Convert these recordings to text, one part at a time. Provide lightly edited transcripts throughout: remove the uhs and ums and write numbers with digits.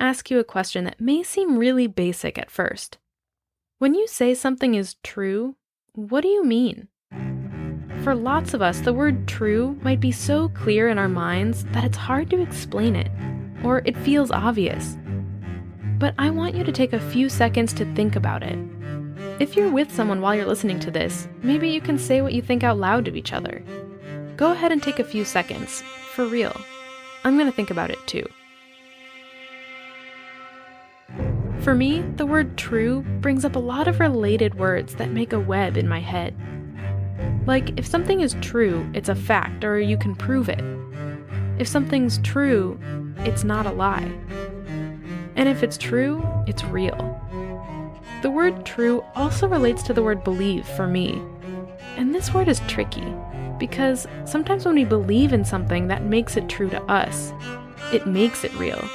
ask you a question that may seem really basic at first. When you say something is true, what do you mean? For lots of us, the word true might be so clear in our minds that it's hard to explain it, or it feels obvious. But I want you to take a few seconds to think about it. If you're with someone while you're listening to this, maybe you can say what you think out loud to each other. Go ahead and take a few seconds, for real. I'm going to think about it too. For me, the word true brings up a lot of related words that make a web in my head. Like, if something is true, it's a fact, or you can prove it. If something's true, it's not a lie. And if it's true, it's real. The word true also relates to the word believe for me. And this word is tricky, because sometimes when we believe in something that makes it true to us, it makes it real.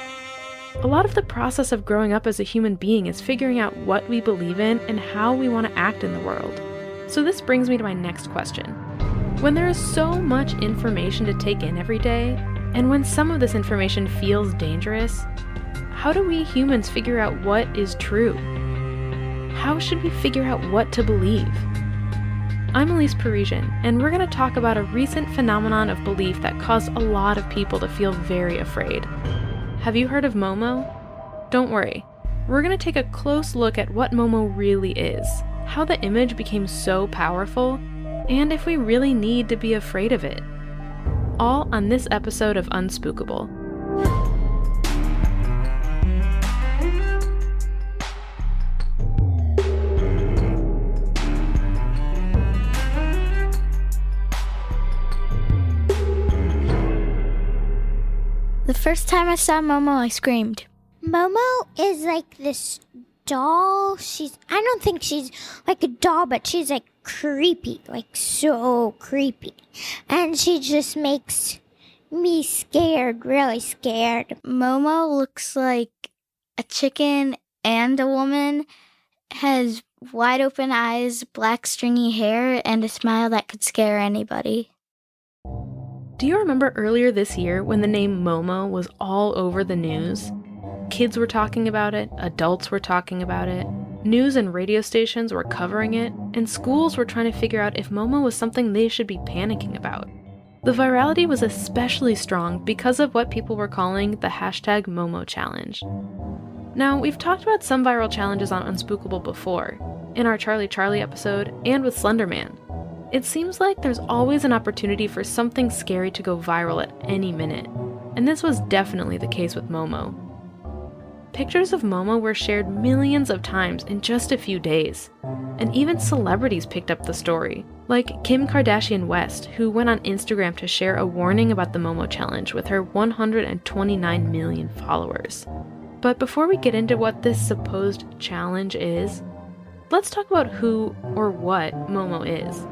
A lot of the process of growing up as a human being is figuring out what we believe in and how we want to act in the world. So this brings me to my next question. When there is so much information to take in every day, and when some of this information feels dangerous, how do we humans figure out what is true? How should we figure out what to believe? I'm Elise Parisian, and we're going to talk about a recent phenomenon of belief that caused a lot of people to feel very afraid. Have you heard of Momo? Don't worry. We're going to take a close look at what Momo really is, how the image became so powerful, and if we really need to be afraid of it. All on this episode of Unspookable. The first time I saw Momo, I screamed. Momo is like this doll. I don't think she's like a doll, but she's like creepy, like so creepy. And she just makes me scared, really scared. Momo looks like a chicken and a woman, has wide open eyes, black stringy hair, and a smile that could scare anybody. Do you remember earlier this year when the name Momo was all over the news? Kids were talking about it, adults were talking about it, news and radio stations were covering it, and schools were trying to figure out if Momo was something they should be panicking about. The virality was especially strong because of what people were calling the hashtag Momo challenge. Now, we've talked about some viral challenges on Unspookable before, in our Charlie Charlie episode and with Slenderman. It seems like there's always an opportunity for something scary to go viral at any minute, and this was definitely the case with Momo. Pictures of Momo were shared millions of times in just a few days, and even celebrities picked up the story, like Kim Kardashian West, who went on Instagram to share a warning about the Momo challenge with her 129 million followers. But before we get into what this supposed challenge is, let's talk about who or what Momo is.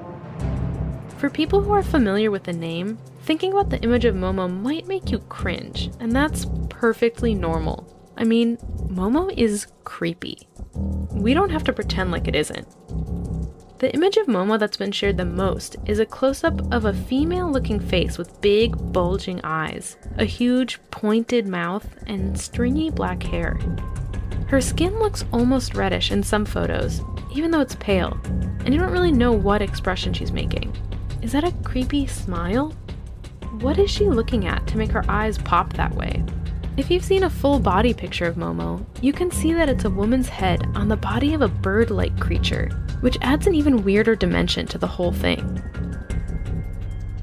For people who are familiar with the name, thinking about the image of Momo might make you cringe, and that's perfectly normal. I mean, Momo is creepy. We don't have to pretend like it isn't. The image of Momo that's been shared the most is a close-up of a female-looking face with big, bulging eyes, a huge, pointed mouth, and stringy black hair. Her skin looks almost reddish in some photos, even though it's pale, and you don't really know what expression she's making. Is that a creepy smile? What is she looking at to make her eyes pop that way? If you've seen a full body picture of Momo, you can see that it's a woman's head on the body of a bird-like creature, which adds an even weirder dimension to the whole thing.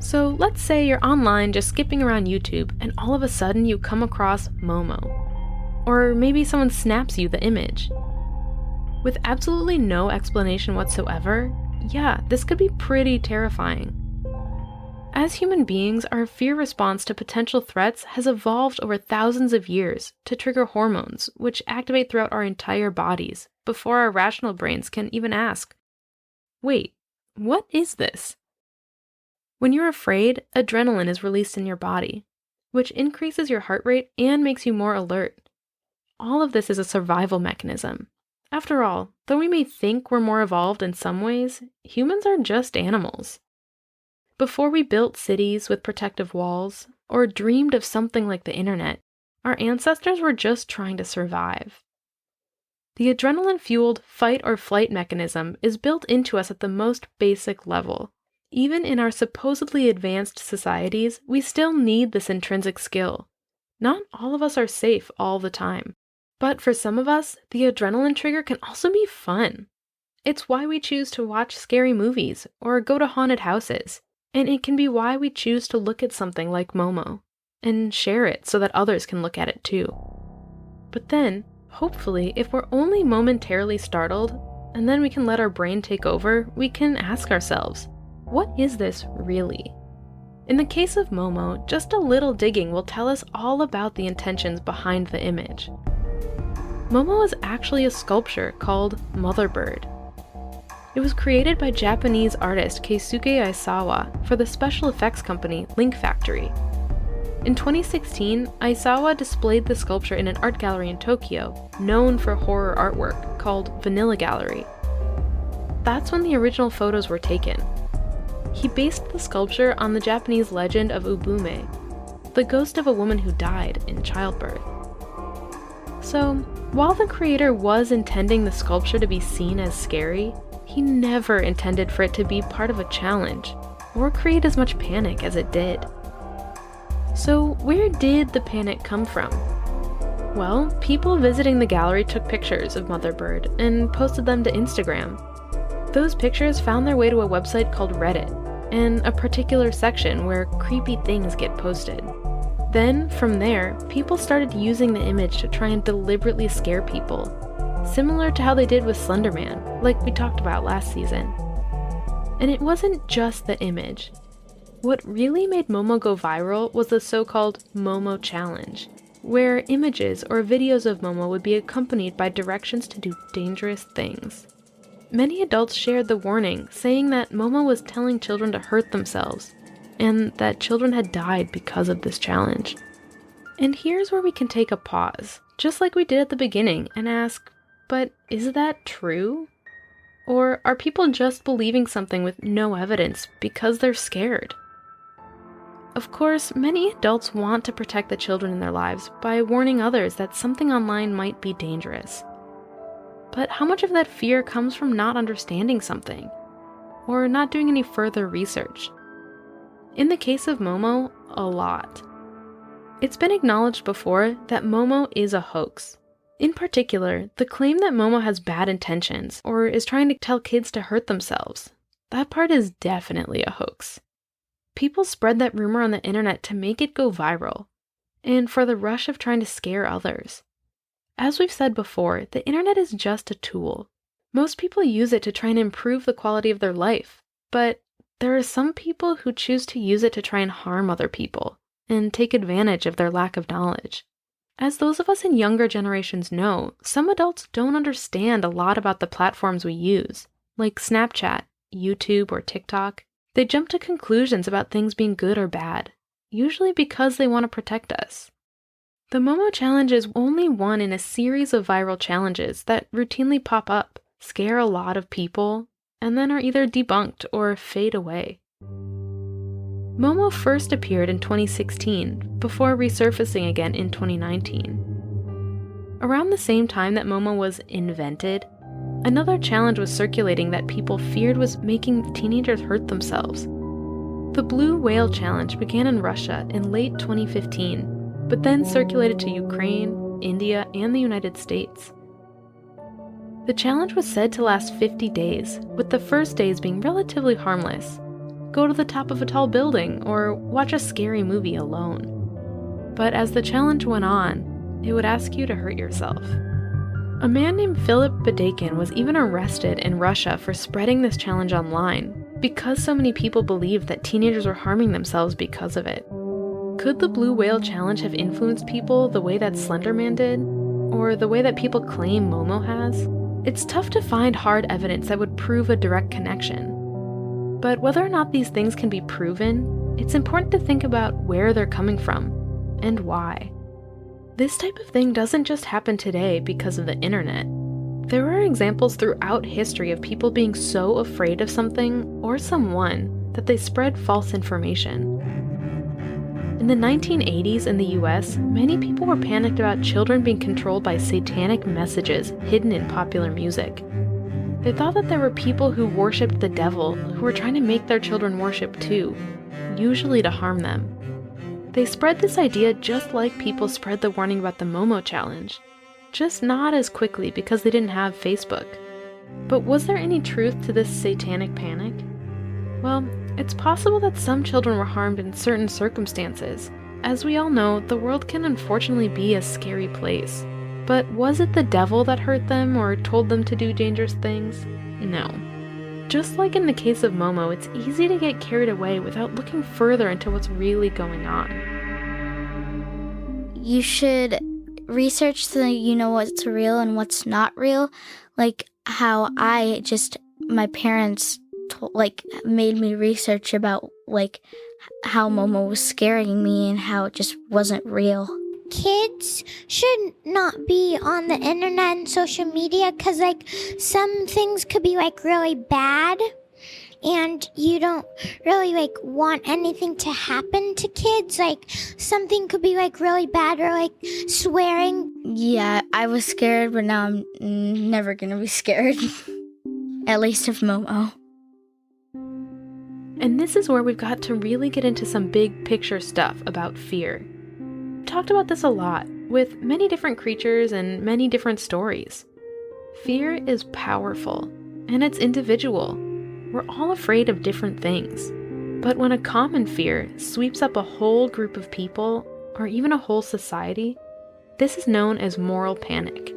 So let's say you're online just skipping around YouTube and all of a sudden you come across Momo. Or maybe someone snaps you the image. With absolutely no explanation whatsoever, yeah, this could be pretty terrifying. As human beings, our fear response to potential threats has evolved over thousands of years to trigger hormones, which activate throughout our entire bodies, before our rational brains can even ask, wait, what is this? When you're afraid, adrenaline is released in your body, which increases your heart rate and makes you more alert. All of this is a survival mechanism. After all, though we may think we're more evolved in some ways, humans are just animals. Before we built cities with protective walls, or dreamed of something like the internet, Our ancestors were just trying to survive. The adrenaline-fueled fight-or-flight mechanism is built into us at the most basic level. Even in our supposedly advanced societies, we still need this intrinsic skill. Not all of us are safe all the time. But for some of us, the adrenaline trigger can also be fun. It's why we choose to watch scary movies or go to haunted houses. And it can be why we choose to look at something like Momo and share it so that others can look at it too. But then, hopefully, if we're only momentarily startled, and then we can let our brain take over, we can ask ourselves, what is this really? In the case of Momo, just a little digging will tell us all about the intentions behind the image. Momo is actually a sculpture called Mother Bird. It was created by Japanese artist Keisuke Aisawa for the special effects company Link Factory. In 2016, Aisawa displayed the sculpture in an art gallery in Tokyo, known for horror artwork, called Vanilla Gallery. That's when the original photos were taken. He based the sculpture on the Japanese legend of Ubume, the ghost of a woman who died in childbirth. So, while the creator was intending the sculpture to be seen as scary, he never intended for it to be part of a challenge, or create as much panic as it did. So where did the panic come from? Well, people visiting the gallery took pictures of Mother Bird and posted them to Instagram. Those pictures found their way to a website called Reddit, and a particular section where creepy things get posted. Then, from there, people started using the image to try and deliberately scare people, similar to how they did with Slender Man, like we talked about last season. And it wasn't just the image. What really made Momo go viral was the so-called Momo Challenge, where images or videos of Momo would be accompanied by directions to do dangerous things. Many adults shared the warning, saying that Momo was telling children to hurt themselves, and that children had died because of this challenge. And here's where we can take a pause, just like we did at the beginning, and ask, but is that true? Or are people just believing something with no evidence because they're scared? Of course, many adults want to protect the children in their lives by warning others that something online might be dangerous. But how much of that fear comes from not understanding something, or not doing any further research? In the case of Momo, a lot. It's been acknowledged before that Momo is a hoax. In particular, the claim that Momo has bad intentions or is trying to tell kids to hurt themselves. That part is definitely a hoax. People spread that rumor on the internet to make it go viral, and for the rush of trying to scare others. As we've said before, the internet is just a tool. Most people use it to try and improve the quality of their life, but there are some people who choose to use it to try and harm other people and take advantage of their lack of knowledge. As those of us in younger generations know, some adults don't understand a lot about the platforms we use, like Snapchat, YouTube, or TikTok. They jump to conclusions about things being good or bad, usually because they want to protect us. The Momo Challenge is only one in a series of viral challenges that routinely pop up, scare a lot of people, and then are either debunked or fade away. Momo first appeared in 2016, before resurfacing again in 2019. Around the same time that Momo was invented, another challenge was circulating that people feared was making teenagers hurt themselves. The Blue Whale Challenge began in Russia in late 2015, but then circulated to Ukraine, India, and the United States. The challenge was said to last 50 days, with the first days being relatively harmless. Go to the top of a tall building, or watch a scary movie alone. But as the challenge went on, it would ask you to hurt yourself. A man named Philip Badakin was even arrested in Russia for spreading this challenge online, because so many people believed that teenagers were harming themselves because of it. Could the Blue Whale Challenge have influenced people the way that Slender Man did? Or the way that people claim Momo has? It's tough to find hard evidence that would prove a direct connection. But whether or not these things can be proven, it's important to think about where they're coming from, and why. This type of thing doesn't just happen today because of the internet. There are examples throughout history of people being so afraid of something or someone that they spread false information. In the 1980s in the US, many people were panicked about children being controlled by satanic messages hidden in popular music. They thought that there were people who worshipped the devil who were trying to make their children worship too, usually to harm them. They spread this idea just like people spread the warning about the Momo challenge, just not as quickly because they didn't have Facebook. But was there any truth to this satanic panic? Well, it's possible that some children were harmed in certain circumstances. As we all know, the world can unfortunately be a scary place. But was it the devil that hurt them or told them to do dangerous things? No. Just like in the case of Momo, it's easy to get carried away without looking further into what's really going on. You should research so you know what's real and what's not real. Like how my parents made me research about how Momo was scaring me and how it just wasn't real. Kids should not be on the internet and social media because some things could be really bad, and you don't really want anything to happen to kids. Something could be really bad, or swearing. Yeah, I was scared, but now I'm never gonna be scared. At least of Momo. And this is where we've got to really get into some big picture stuff about fear. We've talked about this a lot, with many different creatures and many different stories. Fear is powerful, and it's individual. We're all afraid of different things. But when a common fear sweeps up a whole group of people, or even a whole society, this is known as moral panic.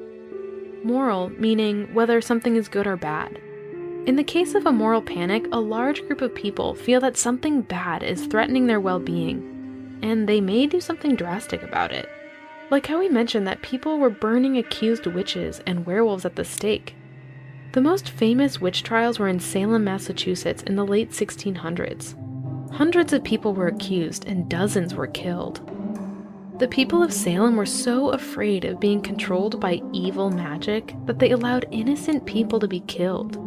Moral meaning whether something is good or bad. In the case of a moral panic, a large group of people feel that something bad is threatening their well-being, and they may do something drastic about it. Like how we mentioned that people were burning accused witches and werewolves at the stake. The most famous witch trials were in Salem, Massachusetts in the late 1600s. Hundreds of people were accused and dozens were killed. The people of Salem were so afraid of being controlled by evil magic that they allowed innocent people to be killed.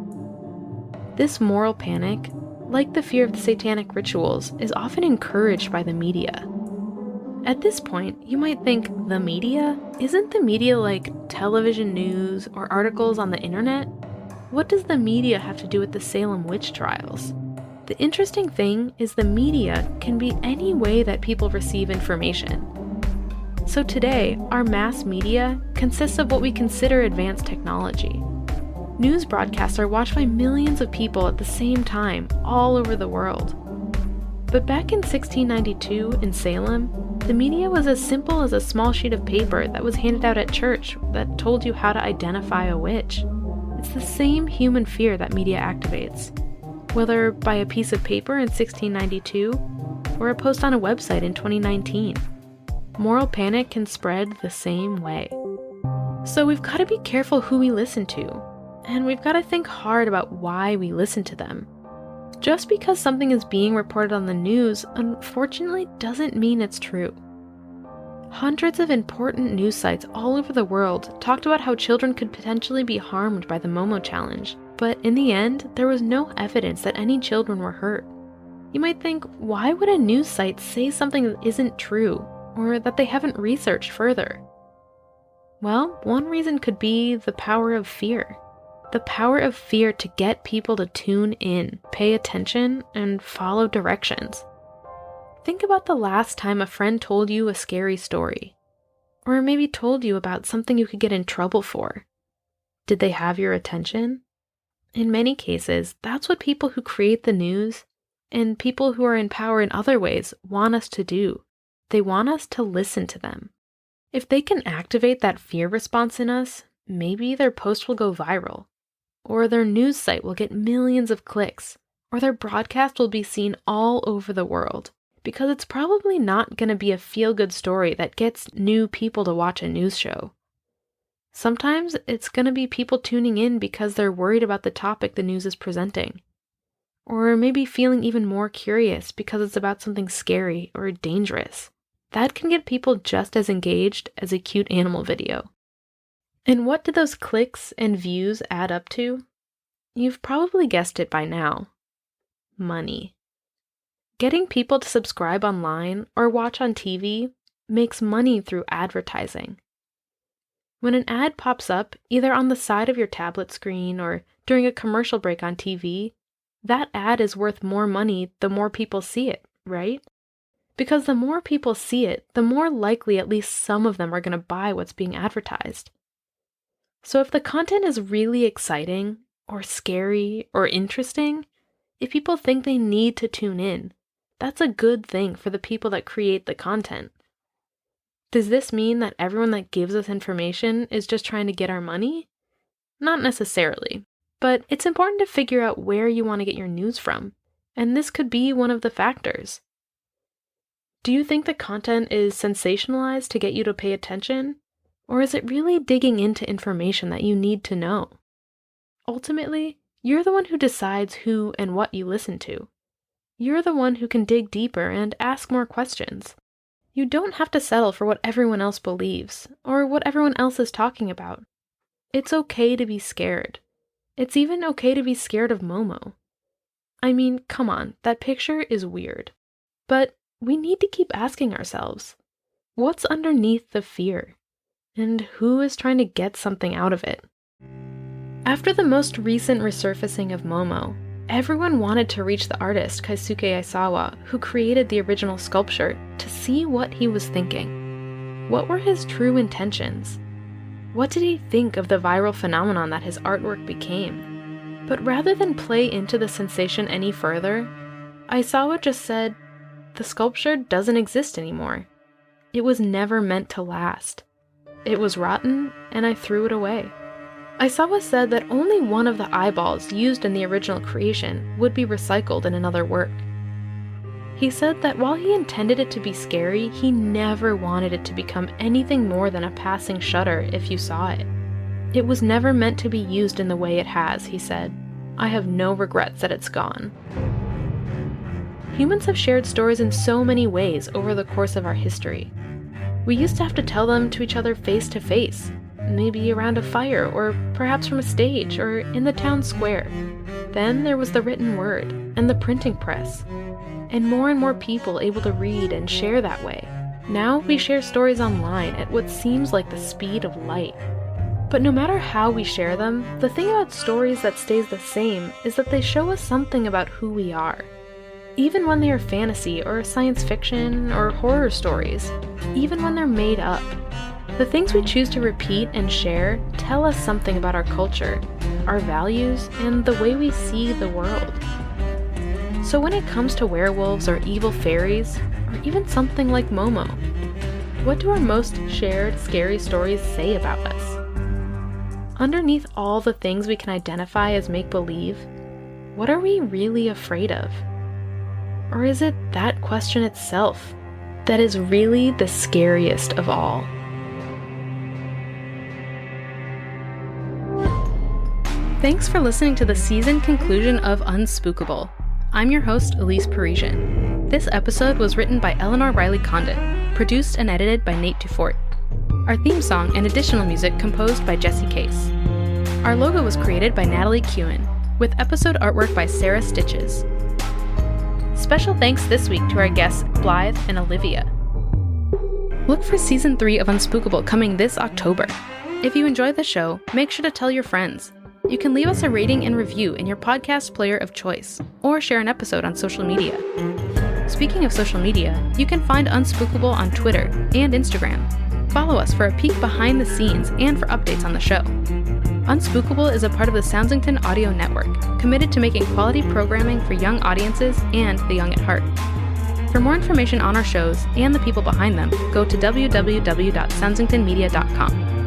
This moral panic, like the fear of the satanic rituals, is often encouraged by the media. At this point, you might think, the media? Isn't the media like television news or articles on the internet? What does the media have to do with the Salem witch trials? The interesting thing is the media can be any way that people receive information. So today, our mass media consists of what we consider advanced technology. News broadcasts are watched by millions of people at the same time, all over the world. But back in 1692 in Salem, the media was as simple as a small sheet of paper that was handed out at church that told you how to identify a witch. It's the same human fear that media activates, whether by a piece of paper in 1692 or a post on a website in 2019. Moral panic can spread the same way. So we've got to be careful who we listen to. And we've got to think hard about why we listen to them. Just because something is being reported on the news, unfortunately, doesn't mean it's true. Hundreds of important news sites all over the world talked about how children could potentially be harmed by the Momo challenge, but in the end, there was no evidence that any children were hurt. You might think, why would a news site say something that isn't true, or that they haven't researched further? Well, one reason could be the power of fear. The power of fear to get people to tune in, pay attention, and follow directions. Think about the last time a friend told you a scary story, or maybe told you about something you could get in trouble for. Did they have your attention? In many cases, that's what people who create the news and people who are in power in other ways want us to do. They want us to listen to them. If they can activate that fear response in us, maybe their post will go viral. Or their news site will get millions of clicks, or their broadcast will be seen all over the world, because it's probably not going to be a feel-good story that gets new people to watch a news show. Sometimes it's going to be people tuning in because they're worried about the topic the news is presenting, or maybe feeling even more curious because it's about something scary or dangerous. That can get people just as engaged as a cute animal video. And what do those clicks and views add up to? You've probably guessed it by now. Money. Getting people to subscribe online or watch on TV makes money through advertising. When an ad pops up, either on the side of your tablet screen or during a commercial break on TV, that ad is worth more money the more people see it, right? Because the more people see it, the more likely at least some of them are going to buy what's being advertised. So if the content is really exciting, or scary, or interesting, if people think they need to tune in, that's a good thing for the people that create the content. Does this mean that everyone that gives us information is just trying to get our money? Not necessarily, but it's important to figure out where you want to get your news from, and this could be one of the factors. Do you think the content is sensationalized to get you to pay attention? Or is it really digging into information that you need to know? Ultimately, you're the one who decides who and what you listen to. You're the one who can dig deeper and ask more questions. You don't have to settle for what everyone else believes, or what everyone else is talking about. It's okay to be scared. It's even okay to be scared of Momo. I mean, come on, that picture is weird. But we need to keep asking ourselves, what's underneath the fear? And who is trying to get something out of it? After the most recent resurfacing of Momo, everyone wanted to reach the artist Keisuke Aisawa, who created the original sculpture, to see what he was thinking. What were his true intentions? What did he think of the viral phenomenon that his artwork became? But rather than play into the sensation any further, Aisawa just said, "The sculpture doesn't exist anymore. It was never meant to last. It was rotten, and I threw it away." Aisawa said that only one of the eyeballs used in the original creation would be recycled in another work. He said that while he intended it to be scary, he never wanted it to become anything more than a passing shudder if you saw it. It was never meant to be used in the way it has, he said. I have no regrets that it's gone. Humans have shared stories in so many ways over the course of our history. We used to have to tell them to each other face to face, maybe around a fire, or perhaps from a stage, or in the town square. Then there was the written word, and the printing press, and more people able to read and share that way. Now we share stories online at what seems like the speed of light. But no matter how we share them, the thing about stories that stays the same is that they show us something about who we are. Even when they are fantasy or science fiction or horror stories, even when they're made up, the things we choose to repeat and share tell us something about our culture, our values, and the way we see the world. So when it comes to werewolves or evil fairies, or even something like Momo, what do our most shared scary stories say about us? Underneath all the things we can identify as make-believe, what are we really afraid of? Or is it that question itself that is really the scariest of all? Thanks for listening to the season conclusion of Unspookable. I'm your host, Elise Parisian. This episode was written by Ellenor Riley-Condit, produced and edited by Nate DuFort. Our theme song and additional music composed by Jesse Case. Our logo was created by Natalie Khuen, with episode artwork by Sarah Stitches. Special thanks this week to our guests Blythe and Olivia. Look for Season 3 of Unspookable coming this October. If you enjoy the show, make sure to tell your friends. You can leave us a rating and review in your podcast player of choice, or share an episode on social media. Speaking of social media, you can find Unspookable on Twitter and Instagram. Follow us for a peek behind the scenes and for updates on the show. Unspookable is a part of the Soundsington audio network, committed to making quality programming for young audiences and the young at heart. For more information on our shows and the people behind them, go to www.soundsingtonmedia.com.